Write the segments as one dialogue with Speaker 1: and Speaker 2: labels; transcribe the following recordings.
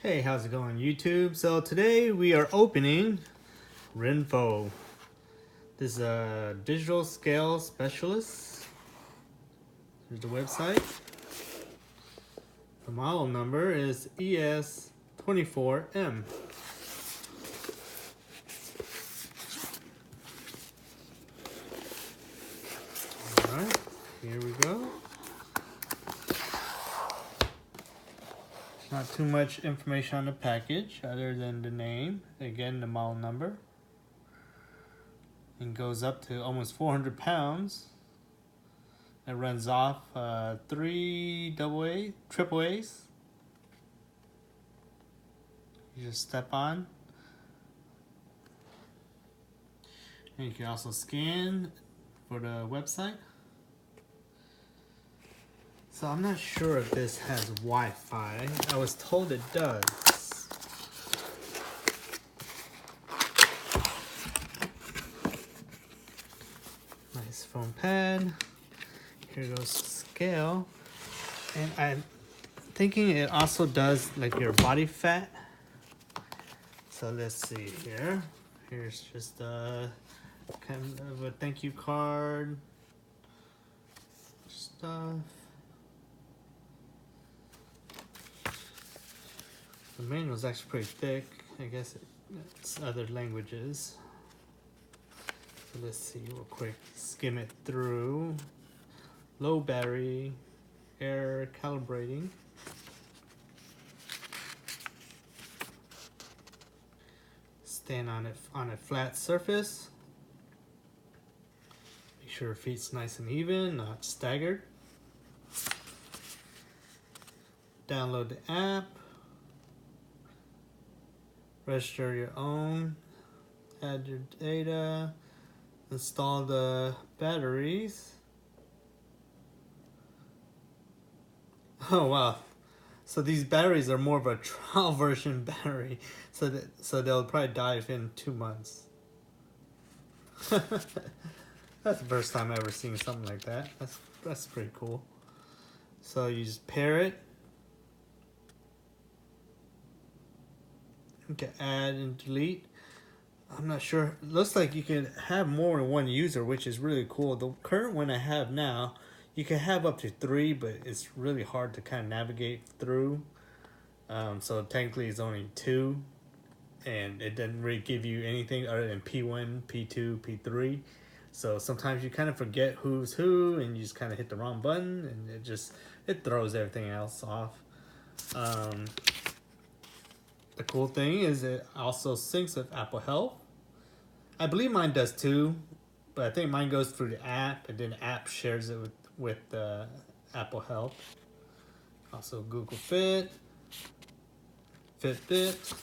Speaker 1: Hey, how's it going, YouTube? So today we are opening RENPHO. This is a digital scale specialist. Here's the website. The model number is ES24M. Alright, here we go. Not too much information on the package other than the name. Again, the model number. And goes up to almost 400 pounds. It runs off 3 triple A's. You just step on. And you can also scan for the website. So I'm not sure if this has Wi-Fi. I was told it does. Nice foam pad. Here goes scale. And I'm thinking it also does like your body fat. So let's see here. Here's just a kind of a thank you card. Stuff. The manual is actually pretty thick. I guess it's other languages. So let's see real quick. Skim it through. Low battery. Air calibrating. Stand on a flat surface. Make sure your feet's nice and even, not staggered. Download the app. Register your own, add your data, install the batteries. Oh wow, so these batteries are more of a trial version battery, so they'll probably die within 2 months. That's the first time I've ever seen something like that. That's pretty cool. So you just pair it. You can add and delete. I'm not sure. It looks like you can have more than one user, which is really cool. The current one I have now, you can have up to 3, but it's really hard to kind of navigate through. So technically it's only 2, and it doesn't really give you anything other than P1, P2, P3. So sometimes you kind of forget who's who, and you just kind of hit the wrong button, and it throws everything else off. The cool thing is it also syncs with Apple Health. I believe mine does too, but I think mine goes through the app, and then the app shares it with Apple Health. Also Google Fit, Fitbit,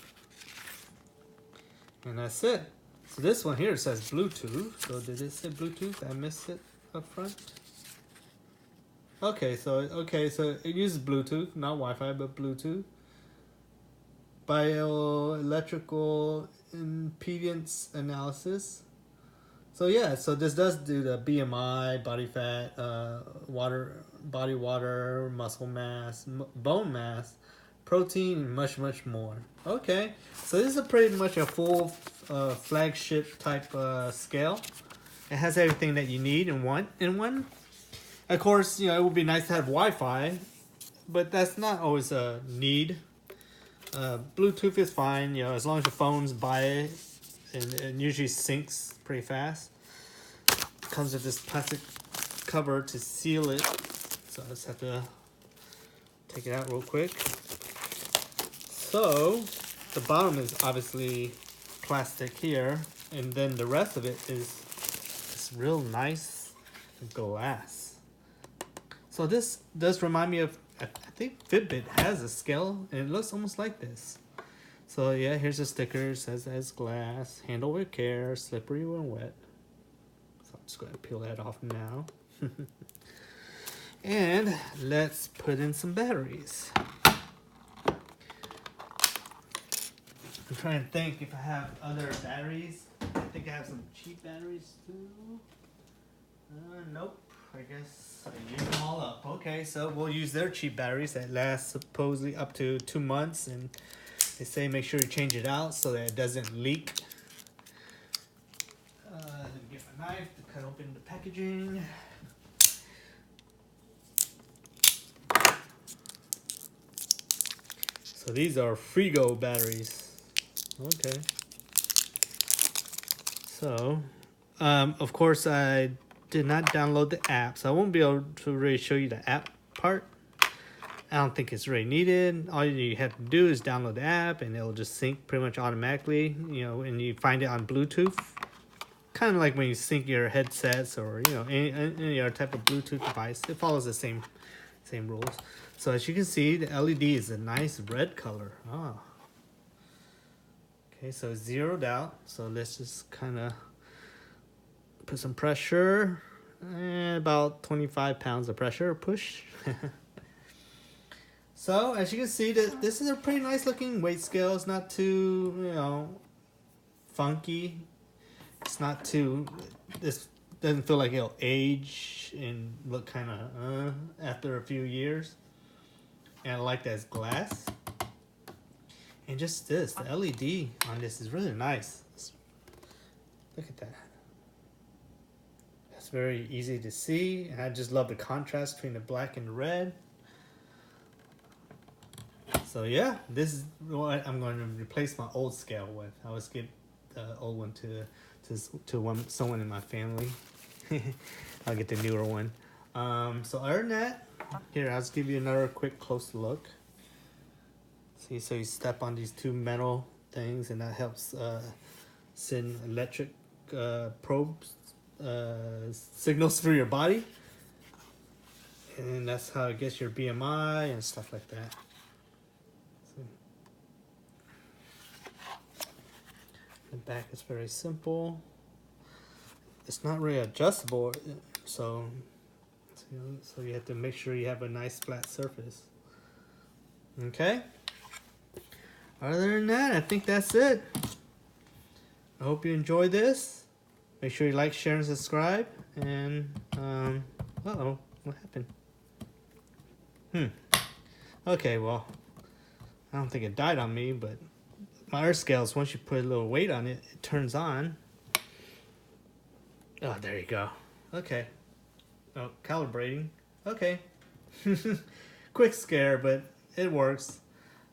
Speaker 1: and that's it. So this one here says Bluetooth. So did it say Bluetooth? I missed it up front. Okay, so it uses Bluetooth, not Wi-Fi, but Bluetooth. Bioelectrical impedance analysis. So yeah, so this does do the BMI, body fat, body water, muscle mass, bone mass, protein, and much more. Okay, so this is pretty much a full flagship type scale. It has everything that you need in one. Of course, it would be nice to have Wi-Fi, but that's not always a need. Bluetooth is fine, as long as your phone's by it, and it usually syncs pretty fast. It comes with this plastic cover to seal it, so I just have to take it out real quick. So the bottom is obviously plastic here, and then the rest of it is this real nice glass. So this does remind me of, I think Fitbit has a scale, and it looks almost like this. So yeah, here's a sticker. It says as glass, handle with care, slippery when wet. So I'm just going to peel that off now. And let's put in some batteries. I'm trying to think if I have other batteries. I think I have some cheap batteries too. Nope. I guess I used them all up. Okay, so we'll use their cheap batteries that last supposedly up to 2 months, and They say make sure you change it out so that it doesn't leak. Let me get my knife to cut open the packaging. So these are Frigo batteries. Okay. So, of course, I did not download the app, so I won't be able to really show you the app part. I don't think it's really needed. All you have to do is download the app, and it'll just sync pretty much automatically. You know, and you find it on Bluetooth, kind of like when you sync your headsets or any other type of Bluetooth device. It follows the same rules. So as you can see, the LED is a nice red color. Ah. Okay, so it's zeroed out. So let's just kind of put some pressure. About 25 pounds of pressure push. So as you can see, this is a pretty nice looking weight scale. It's not too, funky. It's not too, this doesn't feel like it'll age and look kind of after a few years. And I like that it's glass. And just this, the LED on this is really nice. Look at that. It's very easy to see. And I just love the contrast between the black and the red. So yeah, this is what I'm going to replace my old scale with. I always give the old one to someone in my family. I'll get the newer one. So other than that, here I'll just give you another quick close look. See, so you step on these two metal things, and that helps send electric probes signals through your body, and that's how it gets your BMI and stuff like that. The back is very simple. It's not really adjustable, so you have to make sure you have a nice flat surface. Okay. Other than that, I think that's it. I hope you enjoyed this. Make sure you like, share, and subscribe. And uh-oh, what happened? Okay, well, I don't think it died on me, but my earth scales, once you put a little weight on it, it turns on. Oh, there you go. Okay. Oh, calibrating. Okay. Quick scare, but it works.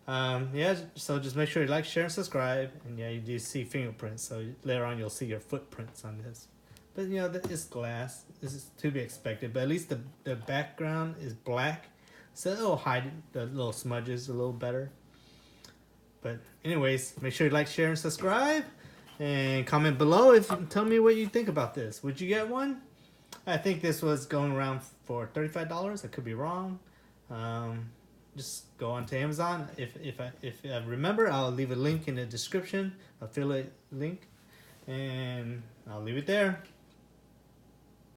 Speaker 1: Yeah, so just make sure you like, share, and subscribe. And yeah, you do see fingerprints, so later on you'll see your footprints on this. But it's glass. This is to be expected. But at least the background is black, so it'll hide the little smudges a little better. But anyways, make sure you like, share, and subscribe. And comment below tell me what you think about this. Would you get one? I think this was going around for $35. I could be wrong. Just go on to Amazon. If I remember, I'll leave a link in the description, affiliate link, and I'll leave it there.